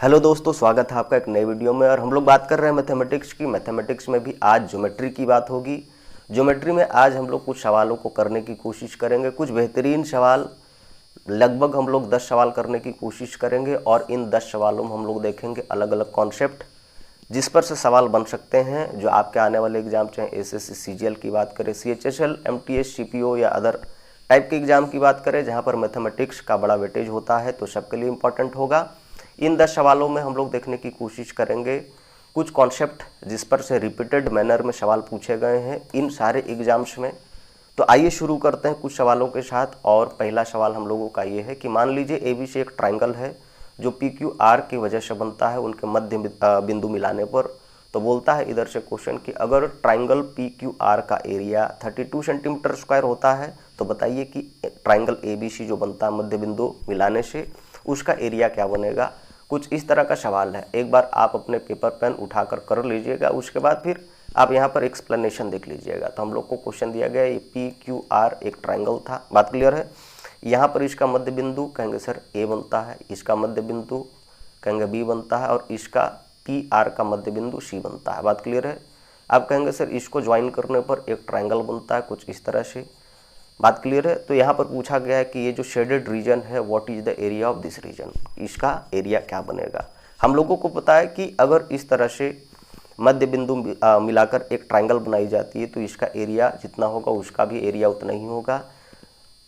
Hello दोस्तों, स्वागत है आपका एक नए वीडियो में। और हम लोग बात कर रहे हैं मैथमेटिक्स की। मैथमेटिक्स में भी आज ज्योमेट्री की बात होगी। ज्योमेट्री में आज हम लोग कुछ सवालों को करने की कोशिश करेंगे। कुछ बेहतरीन सवाल, लगभग हम लोग 10 सवाल करने की कोशिश करेंगे। और इन 10 सवालों में हम लोग देखेंगे अलग अलग कॉन्सेप्ट जिस पर से सवाल बन सकते हैं, जो आपके आने वाले एग्जाम, चाहे एसएससी सीजीएल की बात करें, सीएचएसएल, एमटीएस, सीपीओ या अदर टाइप के एग्जाम की बात करें, जहाँ पर मैथमेटिक्स का बड़ा वेटेज होता है, तो सबके लिए इम्पोर्टेंट होगा। इन 10 सवालों में हम लोग देखने की कोशिश करेंगे कुछ कॉन्सेप्ट जिस पर से रिपीटेड मैनर में सवाल पूछे गए हैं इन सारे एग्जाम्स में। तो आइए शुरू करते हैं कुछ सवालों के साथ। और पहला सवाल हम लोगों का ये है कि मान लीजिए एबीसी एक ट्राइंगल है जो पी क्यू आर की वजह से बनता है उनके मध्य बिंदु मिलाने पर। तो बोलता है इधर से क्वेश्चन कि अगर ट्राइंगल पी क्यू आर का एरिया 32 सेंटीमीटर स्क्वायर होता है तो बताइए कि ट्राइंगल एबीसी जो बनता है मध्य बिंदु मिलाने से उसका एरिया क्या बनेगा। कुछ इस तरह का सवाल है। एक बार आप अपने पेपर पेन उठाकर कर लीजिएगा, उसके बाद फिर आप यहाँ पर एक्सप्लेनेशन देख लीजिएगा। तो हम लोग को क्वेश्चन दिया गया ये पी क्यू आर एक ट्राइंगल था, बात क्लियर है। यहाँ पर इसका मध्य बिंदु कहेंगे सर ए बनता है, इसका मध्य बिंदु कहेंगे बी बनता है, और इसका पी आर का मध्य बिंदु सी बनता है, बात क्लियर है। आप कहेंगे सर इसको ज्वाइन करने पर एक ट्राइंगल बनता है, कुछ इस तरह से, बात क्लियर है। तो यहाँ पर पूछा गया है कि ये जो शेडेड रीजन है what is the area of this region, इसका एरिया क्या बनेगा। हम लोगों को पता है कि अगर इस तरह से मध्य बिंदु मिलाकर एक ट्राइंगल बनाई जाती है तो इसका एरिया जितना होगा उसका भी एरिया उतना ही होगा,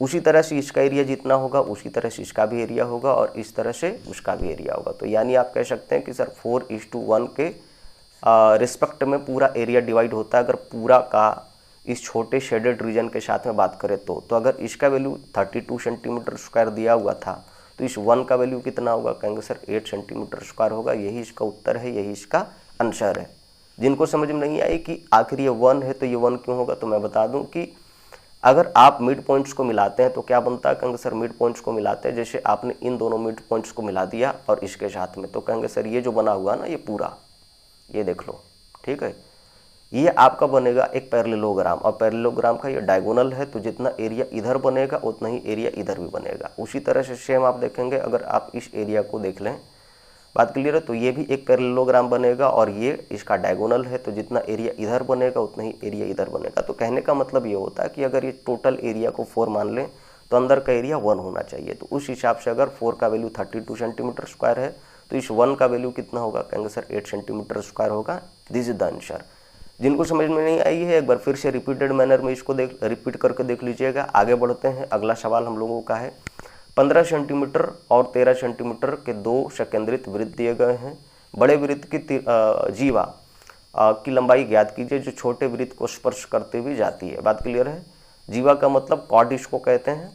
उसी तरह से इसका एरिया जितना होगा उसी तरह से इसका भी एरिया होगा, और इस तरह से उसका भी एरिया होगा। तो यानी आप कह सकते हैं कि सर 4:1 के रिस्पेक्ट में पूरा एरिया डिवाइड होता है अगर पूरा का इस छोटे शेडेड रीजन के साथ में बात करें तो अगर इसका वैल्यू 32 सेंटीमीटर स्क्वायर दिया हुआ था तो इस 1 का वैल्यू कितना होगा, कहेंगे सर 8 सेंटीमीटर स्क्वायर होगा। यही इसका उत्तर है, यही इसका आंसर है। जिनको समझ में नहीं आई कि आखिर ये 1 है तो ये 1 क्यों होगा, तो मैं बता दूं कि अगर आप मिड पॉइंट्स को मिलाते हैं तो क्या बनता है, कहेंगे सर मिड पॉइंट्स को मिलाते हैं, जैसे आपने इन दोनों मिड पॉइंट्स को मिला दिया और इसके साथ में, तो कहेंगे सर ये जो बना हुआ ना ये पूरा, ये देख लो, ठीक है, ये आपका बनेगा एक पैरेललोग्राम। और पैरेललोग्राम का ये डायगोनल है, तो जितना एरिया इधर बनेगा उतना ही एरिया इधर भी बनेगा। उसी तरह से सेम आप देखेंगे अगर आप इस एरिया को देख लें, बात क्लियर है, तो ये भी एक पैरेललोग्राम बनेगा और ये इसका डायगोनल है, तो जितना एरिया इधर बनेगा उतना ही एरिया इधर बनेगा। तो कहने का मतलब ये होता है कि अगर ये टोटल एरिया को 4 मान लें तो अंदर का एरिया 1 होना चाहिए। तो उस हिसाब से अगर 4 का वैल्यू 32 सेंटीमीटर स्क्वायर है तो इस 1 का वैल्यू कितना होगा, कहेंगे सर 8 सेंटीमीटर स्क्वायर होगा। This is the answer. जिनको समझ में नहीं आई है एक बार फिर से रिपीटेड मैनर में इसको रिपीट करके देख लीजिएगा। आगे बढ़ते हैं। अगला सवाल हम लोगों का है 15 सेंटीमीटर और 13 सेंटीमीटर के दो संकेंद्रित वृत्त दिए गए हैं। बड़े वृत्त की जीवा की लंबाई ज्ञात कीजिए जो छोटे वृत्त को स्पर्श करते हुए जाती है, बात क्लियर है। जीवा का मतलब कॉर्ड इसको कहते हैं।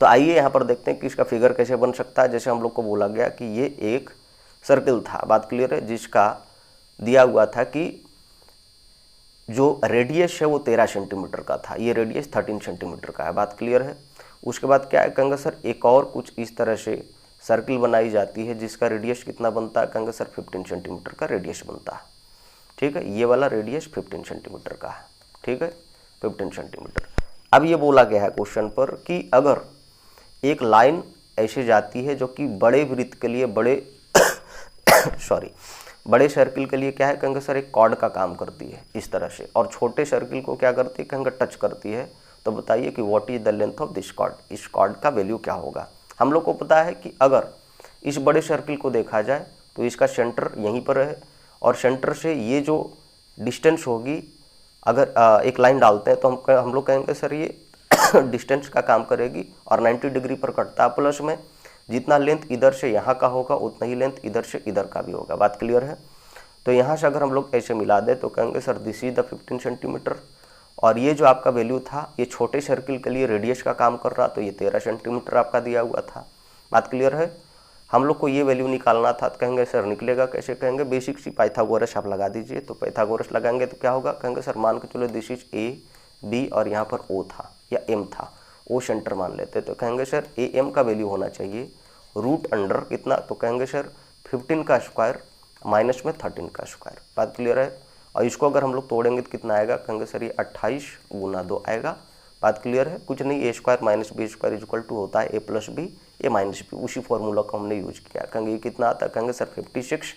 तो आइए यहाँ पर देखते हैं कि इसका फिगर कैसे बन सकता है। जैसे हम लोग को बोला गया कि ये एक सर्किल था, बात क्लियर है, जिसका दिया हुआ था कि जो रेडियस है वो 13 सेंटीमीटर का था, ये रेडियस 13 सेंटीमीटर का है, बात क्लियर है। उसके बाद क्या है, कहेंगे सर एक और कुछ इस तरह से सर्किल बनाई जाती है जिसका रेडियस कितना बनता है, कहेंगे सर 15 सेंटीमीटर का रेडियस बनता है, ठीक है। ये वाला रेडियस 15 सेंटीमीटर का है, ठीक है, 15 सेंटीमीटर। अब ये बोला गया है क्वेश्चन पर कि अगर एक लाइन ऐसे जाती है जो कि बड़े वृत्त के लिए बड़े सर्किल के लिए क्या है, कहेंगे सर एक कॉर्ड का काम करती है इस तरह से, और छोटे सर्किल को क्या करती है, कहेंगे टच करती है। तो बताइए कि what is the length of this cord, इस कॉर्ड का वैल्यू क्या होगा। हम लोग को पता है कि अगर इस बड़े सर्किल को देखा जाए तो इसका सेंटर यहीं पर है, और सेंटर से ये जो डिस्टेंस होगी, अगर एक लाइन डालते हैं तो हम लोग कहेंगे सर ये डिस्टेंस का काम करेगी, और 90 डिग्री पर कटता है प्लस में। जितना लेंथ इधर से यहाँ का होगा उतना ही लेंथ इधर से इधर का भी होगा, बात क्लियर है। तो यहाँ से अगर हम लोग ऐसे मिला दें तो कहेंगे sir this is the 15 centimetre, और ये जो आपका वैल्यू था ये छोटे सर्किल के लिए रेडियस का काम कर रहा, तो ये 13 सेंटीमीटर आपका दिया हुआ था, बात क्लियर है। हम लोग को ये वैल्यू निकालना था, तो कहेंगे सर निकलेगा कैसे, कहेंगे बेसिक सी पाइथागोरस आप लगा दीजिए। तो पाइथागोरस लगाएंगे तो क्या होगा, कहेंगे सर मान के चलो दिस इज ए बी और यहाँ पर ओ था या एम था, ओ सेंटर मान लेते, तो कहेंगे सर ए एम का वैल्यू होना चाहिए रूट अंडर कितना, तो कहेंगे सर 15 का स्क्वायर माइनस में 13 का स्क्वायर, बात क्लियर है। और इसको अगर हम लोग तोड़ेंगे तो कितना आएगा, कहेंगे सर ये 28 गुना 2 आएगा, बात क्लियर है। कुछ नहीं, A square minus B square equal to होता है ए प्लस बी, ये माइनस बी, उसी फॉर्मूला को हमने यूज किया। कहेंगे ये कितना आता है, कहेंगे सर 56,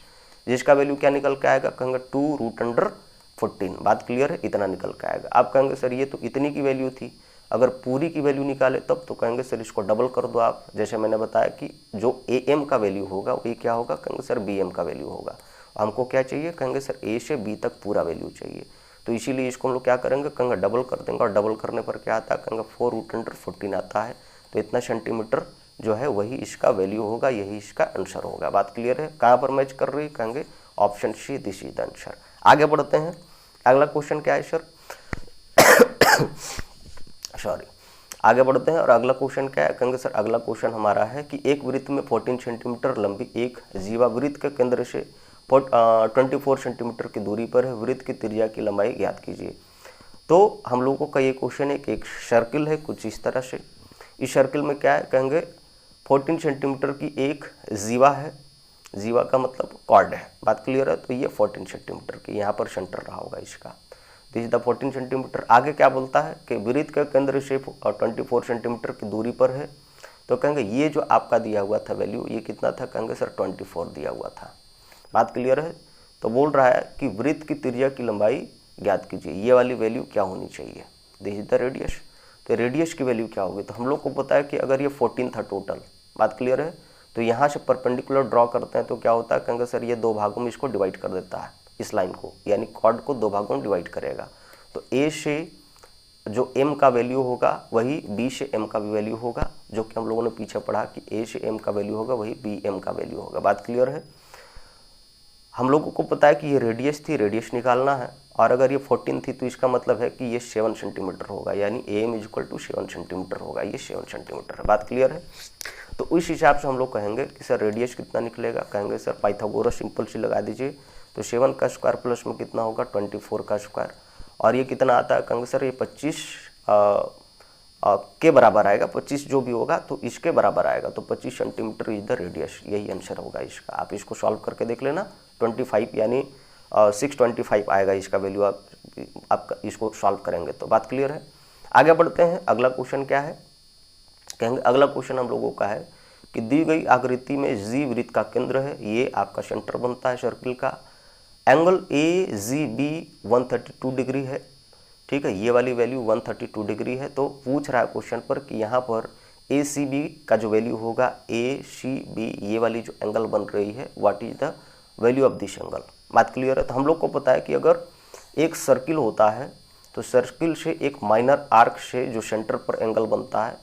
जिसका वैल्यू क्या निकल के आएगा, कहेंगे 2√14। बात क्लियर है, इतना निकल के आएगा। आप कहेंगे सर ये तो इतनी की वैल्यू थी, अगर पूरी की वैल्यू निकाले तब, तो कहेंगे सर इसको डबल कर दो आप। जैसे मैंने बताया कि जो AM का वैल्यू होगा वही क्या होगा, कहेंगे सर BM का वैल्यू होगा। हमको क्या चाहिए, कहेंगे सर A से B तक पूरा वैल्यू चाहिए, तो इसीलिए इसको हम लोग क्या करेंगे, कहेंगे डबल कर देंगे, और डबल करने पर क्या आता है, कहेंगे 4√14 आता है। तो इतना सेंटीमीटर जो है वही इसका वैल्यू होगा, यही इसका आंसर होगा। बात क्लियर है, कहाँ पर मैच कर रही है, कहेंगे option C, this is the answer. आगे बढ़ते हैं, अगला क्वेश्चन क्या है सर सॉरी, आगे बढ़ते हैं। और अगला क्वेश्चन क्या है, कहेंगे सर अगला क्वेश्चन हमारा है कि एक वृत्त में 14 सेंटीमीटर लंबी एक जीवा वृत्त के केंद्र से 24 सेंटीमीटर की दूरी पर है, वृत्त की त्रिज्या की लंबाई ज्ञात कीजिए। तो हम लोगों का ये क्वेश्चन है कि एक सर्किल है कुछ इस तरह से, इस सर्किल में क्या है, कहेंगे 14 सेंटीमीटर की एक जीवा है, जीवा का मतलब कॉर्ड है। बात क्लियर है, तो ये 14 सेंटीमीटर की यहाँ पर सेंटर रहा होगा इसका, दिस इज द 14 सेंटीमीटर। आगे क्या बोलता है कि वृत्त के केंद्र से 24 सेंटीमीटर की दूरी पर है, तो कहेंगे ये जो आपका दिया हुआ था वैल्यू, ये कितना था, कहेंगे सर 24 दिया हुआ था। बात क्लियर है, तो बोल रहा है कि वृत्त की त्रिज्या की लंबाई ज्ञात कीजिए, ये वाली वैल्यू क्या होनी चाहिए, दिस इज द रेडियस। तो रेडियस की वैल्यू क्या होगी, तो हम लोग को पता है कि अगर ये 14 था टोटल, बात क्लियर है, तो यहाँ से परपेंडिकुलर ड्रॉ करते हैं तो क्या होता है, कहेंगे सर ये दो भागों में इसको डिवाइड कर देता है, इस लाइन को, यानी कॉर्ड को दो भागों में डिवाइड करेगा। तो A से जो M का वैल्यू होगा वही B से M का भी वैल्यू होगा, जो कि हम लोगों ने पीछे पढ़ा कि A से M का वैल्यू होगा वही BM का वैल्यू होगा। बात क्लियर है, हम लोगों को पता है कि ये रेडियस थी, रेडियस निकालना है, और अगर ये 14 थी तो इसका मतलब है कि ये 7 सेंटीमीटर होगा, यानी AM = 7 सेंटीमीटर होगा, ये 7 सेंटीमीटर है। बात क्लियर है, तो उस हिसाब से हम लोग कहेंगे कि सर रेडियस कितना निकलेगा, कहेंगे सर पाइथागोरस सिंपल सी लगा दीजिए, तो 7 का स्क्वायर प्लस में कितना होगा 24 का स्क्वायर, और ये कितना आता है, कहेंगे सर ये 25 के बराबर आएगा, 25 जो भी होगा तो इसके बराबर आएगा, तो 25 सेंटीमीटर इज द रेडियस, यही आंसर होगा इसका। आप इसको सॉल्व करके देख लेना, 25 यानी 625 आएगा इसका वैल्यू, आप इसको सॉल्व करेंगे तो। बात क्लियर है, आगे बढ़ते हैं। अगला क्वेश्चन क्या है, कहेंगे अगला क्वेश्चन हम लोगों का है कि दी गई आकृति में जी वृत्त का केंद्र है, ये आपका सेंटर बनता है सर्किल का, एंगल AGB 132 डिग्री है, ठीक है, ये वाली वैल्यू 132 डिग्री है। तो पूछ रहा है क्वेश्चन पर कि यहाँ पर ACB का जो वैल्यू होगा, ACB ये वाली जो एंगल बन रही है, what is the value of this angle. बात क्लियर है, तो हम लोग को पता है कि अगर एक सर्किल होता है तो सर्किल से एक माइनर आर्क से जो सेंटर पर एंगल बनता है,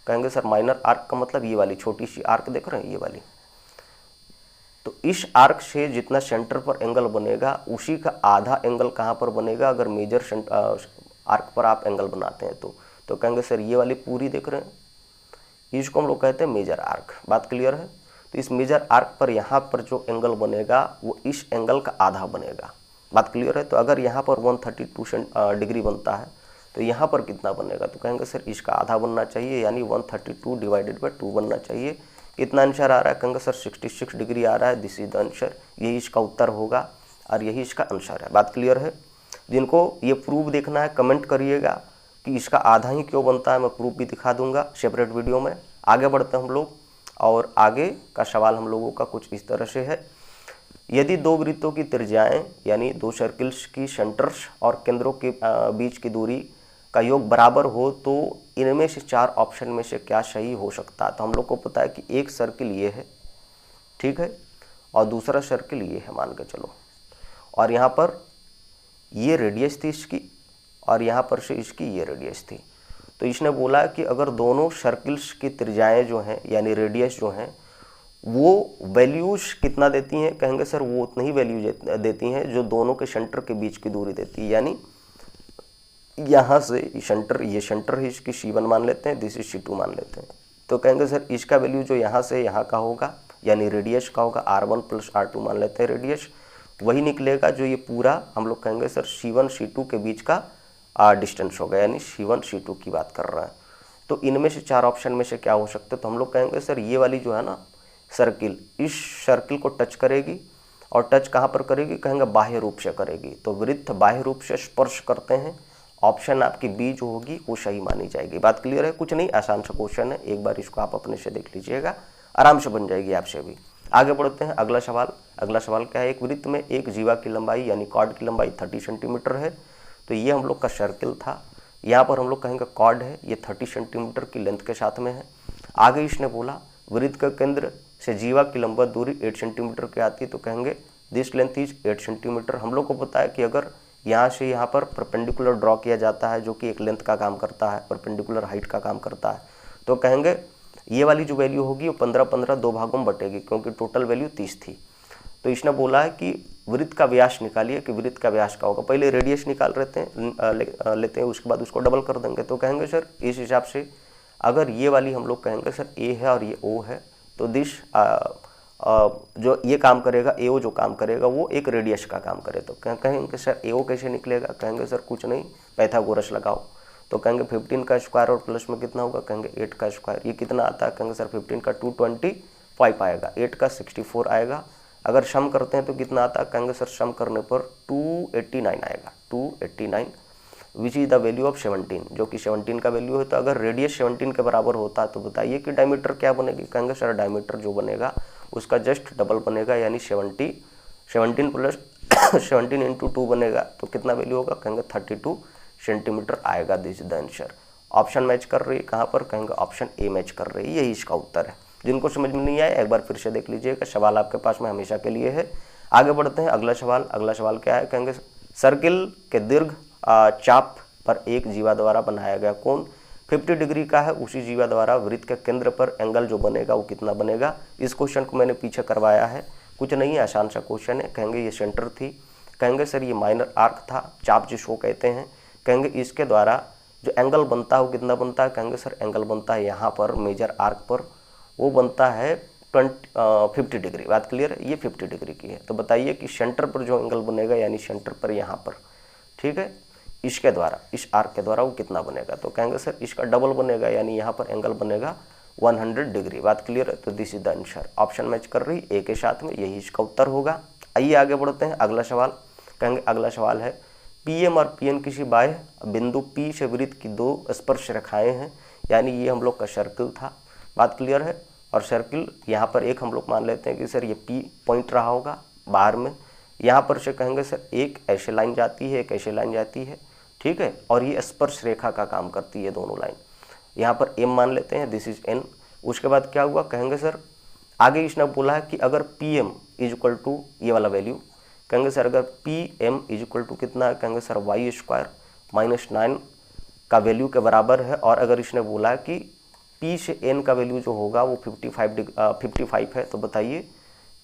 कहेंगे सर माइनर आर्क का मतलब ये वाली छोटी सी आर्क देख रहे हैं, ये वाली, तो इस आर्क से जितना सेंटर पर एंगल बनेगा उसी का आधा एंगल कहाँ पर बनेगा, अगर मेजर आर्क पर आप एंगल बनाते हैं तो कहेंगे सर ये वाली पूरी देख रहे हैं, इसको हम लोग कहते हैं मेजर आर्क। बात क्लियर है, तो इस मेजर आर्क पर यहाँ पर जो एंगल बनेगा वो इस एंगल का आधा बनेगा। बात क्लियर है, तो अगर यहाँ पर 132 डिग्री बनता है तो यहाँ पर कितना बनेगा, तो कहेंगे सर इसका आधा बनना चाहिए, यानी 132 डिवाइडेड बाई 2 बनना चाहिए। कितना आंसर आ रहा है, कहेंगे सर 66 डिग्री आ रहा है, दिस इज द आंसर, यही इसका उत्तर होगा और यही इसका आंसर है। बात क्लियर है, जिनको ये प्रूफ देखना है कमेंट करिएगा कि इसका आधा ही क्यों बनता है, मैं प्रूफ भी दिखा दूंगा सेपरेट वीडियो में। आगे बढ़ते हैं हम लोग, और आगे का सवाल हम लोगों का कुछ इस तरह से है, यदि दो वृत्तों की त्रिज्याएं यानी दो सर्किल्स की सेंटर्स और केंद्रों के बीच की दूरी का योग बराबर हो तो इनमें से 4 ऑप्शन में से क्या सही हो सकता है। तो हम लोग को पता है कि एक सर्किल ये है, ठीक है, और दूसरा सर्किल ये है मान के चलो, और यहाँ पर ये रेडियस थी इसकी, और यहाँ पर से इसकी ये रेडियस थी। तो इसने बोला कि अगर दोनों सर्किल्स की त्रिज्याएं जो हैं यानी रेडियस जो हैं वो वैल्यूज कितना देती हैं, कहेंगे सर वो उतनी ही वैल्यू देती हैं जो दोनों के सेंटर के बीच की दूरी देती है, यानी यहाँ से सेंटर, ये सेंटर है इसकी C1 मान लेते हैं, दिस इज C2 मान लेते हैं। तो कहेंगे सर इसका वैल्यू जो यहाँ से यहाँ का होगा यानी रेडियस का होगा, R1 + R2 मान लेते हैं रेडियस, वही निकलेगा जो ये पूरा हम लोग कहेंगे सर C1 C2 के बीच का डिस्टेंस होगा, यानी C1 C2 की बात कर रहा है। तो इनमें से 4 ऑप्शन में से क्या हो सकते हैं, तो हम लोग कहेंगे सर ये वाली जो है ना सर्किल, इस सर्किल को टच करेगी, और टच कहाँ पर करेगी, कहेंगे बाह्य रूप से करेगी। तो वृत्त बाह्य रूप से स्पर्श करते हैं ऑप्शन आपकी बी जो होगी वो सही मानी जाएगी। बात क्लियर है? कुछ नहीं, आसान सा क्वेश्चन है, एक बार इसको आप अपने से देख लीजिएगा, आराम से बन जाएगी आपसे भी। आगे बढ़ते हैं अगला सवाल। अगला सवाल क्या है, एक वृत्त में एक जीवा की लंबाई यानी कॉर्ड की लंबाई 30 सेंटीमीटर है। तो ये हम लोग का सर्किल था, यहाँ पर हम लोग कहेंगे कॉर्ड है, ये 30 सेंटीमीटर की लेंथ के साथ में है। आगे इसने बोला वृत्त का केंद्र से जीवा की लंबवत दूरी 8 सेंटीमीटर की आती है, तो कहेंगे दिस लेंथ इज 8 सेंटीमीटर। हम लोग को पता है कि अगर यहाँ से यहाँ पर परपेंडिकुलर ड्रॉ किया जाता है जो कि एक लेंथ का काम करता है, परपेंडिकुलर हाइट का काम करता है, तो कहेंगे ये वाली जो वैल्यू होगी वो 15-15 दो भागों में बटेगी, क्योंकि टोटल वैल्यू 30 थी। तो इसने बोला है कि वृत्त का व्यास निकालिए कि वृत्त का व्यास का होगा। पहले रेडियस निकाल लेते हैं उसके बाद उसको डबल कर देंगे। तो कहेंगे सर इस हिसाब से अगर ये वाली हम लोग कहेंगे सर ए है और ये ओ है, तो दिस जो ये काम करेगा एओ जो काम करेगा वो एक रेडियस का काम करे। तो कहेंगे सर एओ कैसे निकलेगा, कहेंगे सर कुछ नहीं, पाइथागोरस लगाओ। तो कहेंगे 15 का स्क्वायर और प्लस में कितना होगा, कहेंगे 8 का स्क्वायर। ये कितना आता है, कहेंगे सर 15 का 225 आएगा, 8 का 64 आएगा। अगर सम करते हैं तो कितना आता है, कहेंगे सर सम करने पर 289 आएगा, 289 which is the value of 17, जो कि 17 का वैल्यू है। तो अगर रेडियस 17 के बराबर होता है तो बताइए कि डायमीटर क्या बनेगी, कहेंगे सर डायमीटर जो बनेगा उसका जस्ट डबल बनेगा, यानी 17 प्लस 17 इंटू 2 बनेगा, तो कितना वैल्यू होगा, कहेंगे 32 सेंटीमीटर आएगा। This is the answer. Option match कर रही है कहाँ पर, कहेंगे ऑप्शन ए मैच कर रही है, यही इसका उत्तर है। जिनको समझ में नहीं आया एक बार फिर से देख लीजिएगा, सवाल आपके पास में हमेशा के लिए है। आगे बढ़ते हैं अगला सवाल। अगला सवाल क्या है, कहेंगे सर्किल के दीर्घ चाप पर एक जीवा द्वारा बनाया गया कोण 50 डिग्री का है, उसी जीवा द्वारा वृत्त के केंद्र पर एंगल जो बनेगा वो कितना बनेगा। इस क्वेश्चन को मैंने पीछे करवाया है, कुछ नहीं है, आसान सा क्वेश्चन है। कहेंगे ये सेंटर थी, कहेंगे सर ये माइनर आर्क था, चाप जिसको कहते हैं। कहेंगे इसके द्वारा जो एंगल बनता है वो कितना बनता है, कहेंगे सर एंगल बनता है यहाँ पर मेजर आर्क पर, वो बनता है 50 डिग्री। बात क्लियर है, ये 50 डिग्री की है। तो बताइए कि सेंटर पर जो एंगल बनेगा, यानी सेंटर पर यहाँ पर, ठीक है, इसके द्वारा इस आर्क के द्वारा वो कितना बनेगा। तो कहेंगे सर इसका डबल बनेगा, यानी यहाँ पर एंगल बनेगा 100 डिग्री। बात क्लियर है, तो this is the answer. Option match कर रही ए के साथ में, यही इसका उत्तर होगा। आइए आगे बढ़ते हैं अगला सवाल। कहेंगे अगला सवाल है पीएम और पीएन किसी बाह्य बिंदु पी से वृत्त की दो स्पर्श रेखाएं हैं, यानी ये हम लोग का सर्किल था। बात क्लियर है, और सर्किल यहाँ पर एक हम लोग मान लेते हैं कि सर ये पी पॉइंट रहा होगा बाहर में। यहाँ पर से कहेंगे सर एक ऐसे लाइन जाती है, एक ऐसे लाइन जाती है, ठीक है, और ये स्पर्श रेखा का काम करती है दोनों लाइन। यहाँ पर एम मान लेते हैं, दिस इज एन। उसके बाद क्या हुआ, कहेंगे सर आगे इसने बोला है कि अगर P M is equal to ये वाला वैल्यू, कहेंगे सर अगर P M is equal to कितना है, कहेंगे सर वाई स्क्वायर -9 का वैल्यू के बराबर है। और अगर इसने बोला है कि पी से एन का वैल्यू जो होगा वो 55 है, तो बताइए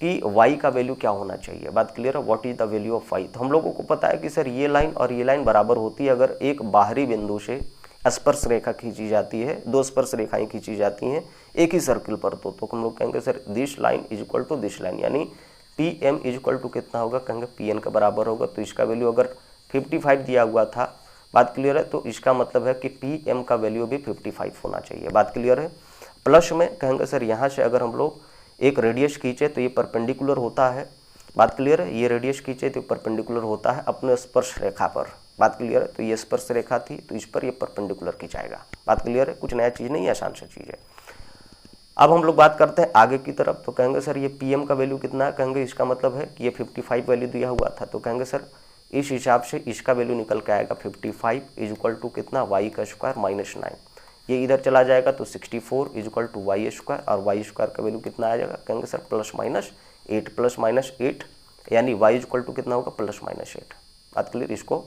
कि y का वैल्यू क्या होना चाहिए। बात क्लियर है, what is the value of y। तो हम लोगों को पता है कि सर ये लाइन और ये लाइन बराबर होती है अगर एक बाहरी बिंदु से स्पर्श रेखा खींची जाती है, दो स्पर्श रेखाएं खींची जाती हैं एक ही सर्किल पर। तो हम लोग कहेंगे sir this line is equal to this line, यानी P M is equal to कितना होगा, कहेंगे पी एन का बराबर होगा। तो इसका वैल्यू अगर 55 दिया हुआ था, बात क्लियर है, तो इसका मतलब है कि पी एम का वैल्यू भी 55 होना चाहिए। बात क्लियर है। प्लस में कहेंगे सर यहाँ से अगर हम लोग एक रेडियस खींचे तो ये परपेंडिकुलर होता है। बात क्लियर है, ये रेडियस खींचे तो परपेंडिकुलर होता है अपने स्पर्श रेखा पर। बात क्लियर है, तो ये स्पर्श रेखा थी तो इस पर ये परपेंडिकुलर खिंचाएगा। बात क्लियर है, कुछ नया चीज़ नहीं है, आसान सी चीज़ है। अब हम लोग बात करते हैं आगे की तरफ। तो कहेंगे सर ये पी एम का वैल्यू कितना है, कहेंगे इसका मतलब है कि ये 55 वैल्यू दिया हुआ था। तो कहेंगे सर इस हिसाब से इसका वैल्यू निकल के आएगा 55 इज इक्वल टू कितना, वाई का स्क्वायर -9। ये इधर चला जाएगा तो 64 is equal to Y square, और वाई स्क्वायर का वैल्यू कितना आ जाएगा, कहेंगे सर +-8 यानी वाई इक्वल टू कितना होगा, +-8। बात क्लियर, इसको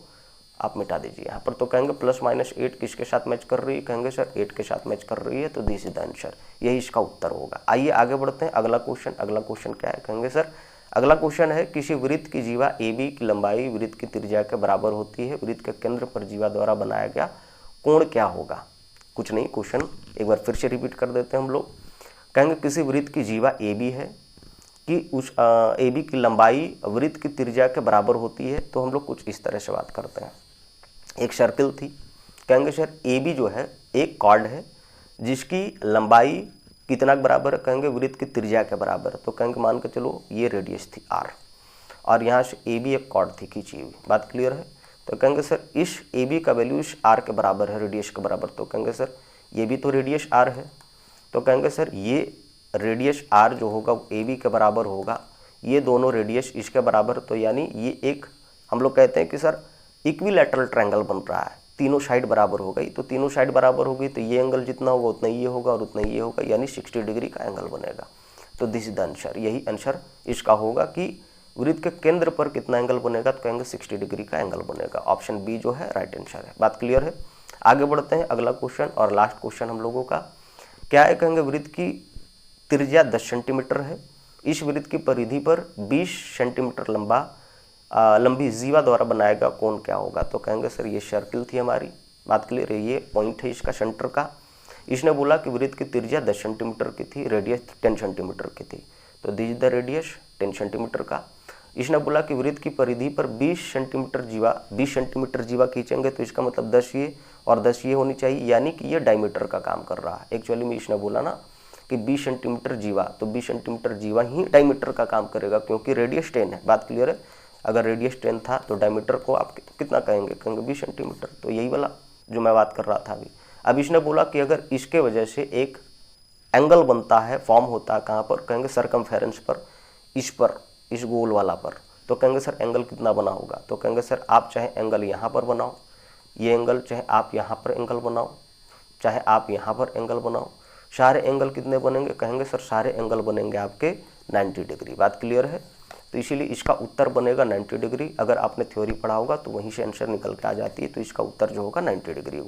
आप मिटा दीजिए यहाँ पर। तो कहेंगे +-8 किसके साथ मैच कर रही है, कहेंगे सर 8 के साथ मैच कर रही है, तो दिस इज द आंसर, यही इसका उत्तर होगा। आइए आगे बढ़ते हैं अगला क्वेश्चन। अगला क्वेश्चन क्या है, कहेंगे सर अगला क्वेश्चन है किसी वृत्त की जीवा ए बी की लंबाई वृत्त की त्रिज्या के बराबर होती है, वृत्त के केंद्र पर जीवा द्वारा बनाया गया कोण क्या होगा। कुछ नहीं, क्वेश्चन एक बार फिर से रिपीट कर देते हैं हम लोग। कहेंगे किसी वृत्त की जीवा ए बी है कि उस ए बी की लंबाई वृत्त की त्रिज्या के बराबर होती है। तो हम लोग कुछ इस तरह से बात करते हैं। एक सर्किल थी, कहेंगे सर ए बी जो है एक कॉर्ड है जिसकी लंबाई कितना के बराबर है, कहेंगे वृत्त की त्रिज्या के बराबर है। तो कहेंगे मान के चलो ये रेडियस थी r, और यहाँ से ए बी एक कॉर्ड थी खींची हुई। बात क्लियर है। तो कहेंगे सर इस ए बी का वैल्यू इस आर के बराबर है, रेडियस के बराबर। तो कहेंगे सर ये भी तो रेडियस आर है। तो कहेंगे सर ये रेडियस आर जो होगा वो ए बी के बराबर होगा, ये दोनों रेडियस इसके बराबर। तो यानी ये एक हम लोग कहते हैं कि सर इक्विलैटरल ट्रायंगल बन रहा है, तीनों साइड बराबर हो गई। तो तीनों साइड बराबर हो गई तो ये एंगल जितना होगा उतना ये होगा और उतना ये होगा, यानी 60 डिग्री का एंगल बनेगा। तो दिस इज द आंसर, यही आंसर इसका होगा कि वृत्त के केंद्र पर कितना एंगल बनेगा। तो कहेंगे 60 डिग्री का एंगल बनेगा। ऑप्शन बी जो है राइट आंसर है। बात क्लियर है। आगे बढ़ते हैं, अगला क्वेश्चन और लास्ट क्वेश्चन हम लोगों का क्या है। कहेंगे वृत्त की त्रिज्या 10 सेंटीमीटर है, इस वृत्त की परिधि पर 20 सेंटीमीटर लंबी जीवा द्वारा बनाया गया कोण क्या होगा। तो कहेंगे सर ये सर्किल थी हमारी, बात क्लियर है, ये पॉइंट है इसका सेंटर का। इसने बोला कि वृत्त की त्रिज्या 10 सेंटीमीटर की थी, रेडियस 10 सेंटीमीटर की थी। तो this is the radius 10 centimetre का। इसने बोला कि वृत्त की परिधि पर 20 सेंटीमीटर जीवा खींचेंगे, तो इसका मतलब 10 ये और 10 ये होनी चाहिए, यानी कि ये डायमीटर का काम कर रहा है। एक्चुअली में इसने बोला ना कि 20 सेंटीमीटर जीवा, तो 20 सेंटीमीटर जीवा ही डायमीटर का काम करेगा, क्योंकि रेडियस 10 है। बात क्लियर है। अगर रेडियस 10 था तो डायमीटर को आप कितना कहेंगे, कहेंगे 20 सेंटीमीटर। तो यही वाला जो मैं बात कर रहा था अभी। अब इसने बोला कि अगर इसके वजह से एक एंगल बनता है, फॉर्म होता है कहाँ पर, कहेंगे सरकमफेरेंस पर, इस गोल वाला पर। तो कहेंगे सर एंगल कितना बना होगा। तो कहेंगे सर आप चाहे एंगल यहाँ पर बनाओ, ये एंगल, चाहे आप यहाँ पर एंगल बनाओ, चाहे आप यहाँ पर एंगल बनाओ, सारे एंगल कितने बनेंगे। कहेंगे सर सारे एंगल बनेंगे आपके 90 डिग्री। बात क्लियर है। तो इसीलिए इसका उत्तर बनेगा 90 डिग्री। अगर आपने थ्योरी पढ़ा होगा तो वहीं से आंसर निकल के आ जाती है। तो इसका उत्तर जो होगा 90 डिग्री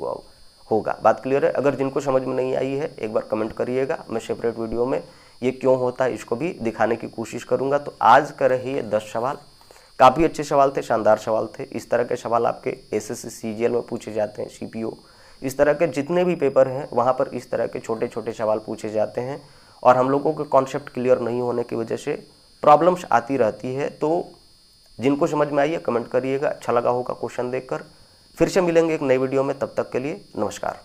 होगा। बात क्लियर है। अगर जिनको समझ में नहीं आई है एक बार कमेंट करिएगा, मैं सेपरेट वीडियो में ये क्यों होता है इसको भी दिखाने की कोशिश करूँगा। तो आज कर रही है 10 सवाल, काफ़ी अच्छे सवाल थे, शानदार सवाल थे। इस तरह के सवाल आपके एसएससी सीजीएल में पूछे जाते हैं, सीपीओ, इस तरह के जितने भी पेपर हैं वहाँ पर इस तरह के छोटे छोटे सवाल पूछे जाते हैं। और हम लोगों के कॉन्सेप्ट क्लियर नहीं होने की वजह से प्रॉब्लम्स आती रहती है। तो जिनको समझ में आई है कमेंट करिएगा, अच्छा लगा होगा क्वेश्चन देखकर। फिर से मिलेंगे एक नई वीडियो में, तब तक के लिए नमस्कार।